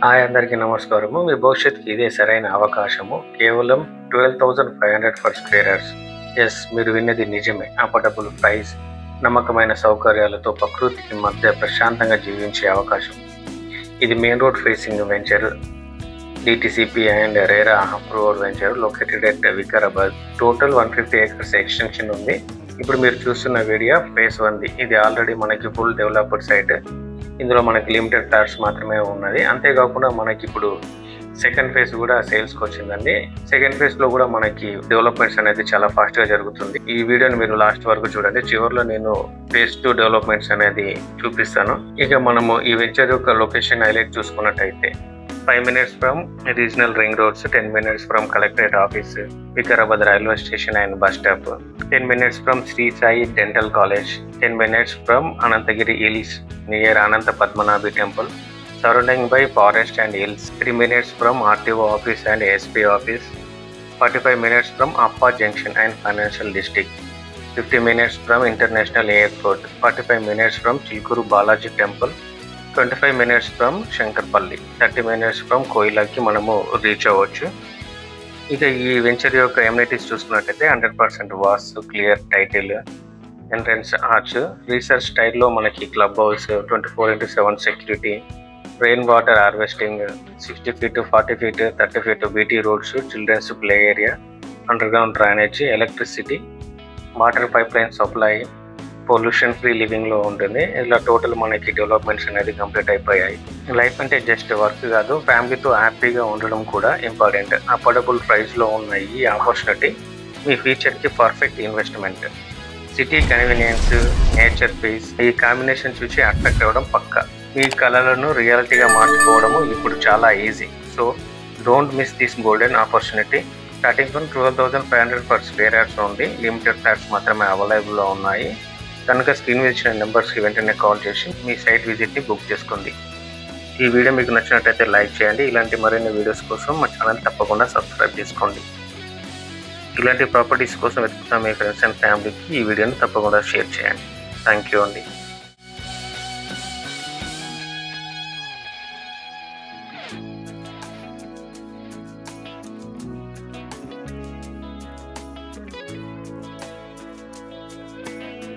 Hi అందరికీ నమస్కారము. మీ భవిష్యత్తుకి ఇదే సరైన అవకాశము. కేవలం 12,500 ఫర్ స్క్వేర్ యార్డ్స్. ఎస్, మీరు విన్నది నిజమే. అఫోర్డబుల్ ప్రైస్, నమ్మకమైన సౌకర్యాలతో ప్రకృతికి మధ్య ప్రశాంతంగా జీవించే అవకాశం. ఇది main road facing venture, DTCP and RERA approved venture located at Vikarabad. Total 150 acres extension ఉంది. ఇప్పుడు మీరు చూస్తున్న వీడియో ఫేస్ 1. ఇది ఆల్రెడీ మనకి ఫుల్ డెవలప్డ్ సైట్. ఇందులో మనకి లిమిటెడ్ ఫ్లాట్స్ మాత్రమే ఉన్నది. అంతేకాకుండా మనకి ఇప్పుడు సెకండ్ ఫేజ్ కూడా సేల్స్కి వచ్చిందండి. సెకండ్ ఫేజ్లో కూడా మనకి డెవలప్మెంట్స్ అనేది చాలా ఫాస్ట్గా జరుగుతుంది. ఈ వీడియోని మీరు లాస్ట్ వరకు చూడండి. చివరిలో నేను ఫేజ్ 2 డెవలప్మెంట్స్ అనేది చూపిస్తాను. ఇక మనము ఈ వెంచర్ యొక్క లొకేషన్ హైలైట్ చూసుకున్నట్టయితే 5 minutes from regional ring roads, 10 minutes from collectorate office, Vikarabad railway station and bus stop, 10 minutes from Sri Sai dental college, 10 minutes from Ananthagiri hills near Anantha Padmanabhi temple, surrounding by forest and hills, 3 minutes from RTO office and SP office, 45 minutes from Appa junction and financial district, 50 minutes from international airport, 45 minutes from Chilkur Balaji temple, 25 minutes from Shankarpally, 30 minutes from కోయిలాకి మనము reach అవ్వచ్చు. ఇక ఈ venture యొక్క amenities చూసుకున్నట్టయితే 100% vastu, clear title, entrance arch, research స్టైల్లో మనకి club house, 24/7 security, rain water harvesting, 60 feet, 40 feet, 30 feet BT roads, children's play area, underground drainage, electricity, water pipe line supply, pollution free లివింగ్లో ఉంటుంది. ఇలా టోటల్ మనకి developments అనేది complete అయిపోయాయి. Life అంటే just work కాదు, ఫ్యామిలీతో హ్యాపీగా ఉండడం కూడా ఇంపార్టెంట్. అఫోర్డబుల్ ప్రైస్లో ఉన్న ఈ ఆపర్చునిటీ మీ ఫ్యూచర్కి perfect investment. City convenience, nature peace, ఈ కాంబినేషన్ చూసి అట్రాక్ట్ అవ్వడం పక్కా. మీ కళలను రియాలిటీగా మార్చుకోవడము ఇప్పుడు చాలా easy. So don't miss this golden opportunity. Starting from 12,500 per square yards ఉంది. లిమిటెడ్ ఫ్లాట్స్ మాత్రమే అవైలబుల్లో ఉన్నాయి. కనుక స్క్రీన్ మీద ఇచ్చిన నెంబర్స్కి వెంటనే కాల్ చేసి మీ సైట్ విజిట్ని బుక్ చేసుకోండి. ఈ వీడియో మీకు నచ్చినట్టయితే లైక్ చేయండి. ఇలాంటి మరిన్ని వీడియోస్ కోసం మా ఛానల్ తప్పకుండా సబ్స్క్రైబ్ చేసుకోండి. ఇలాంటి ప్రాపర్టీస్ కోసం వెతుకుతున్న మీ ఫ్రెండ్స్ అండ్ ఫ్యామిలీకి ఈ వీడియోని తప్పకుండా షేర్ చేయండి. థ్యాంక్ యూ అండి.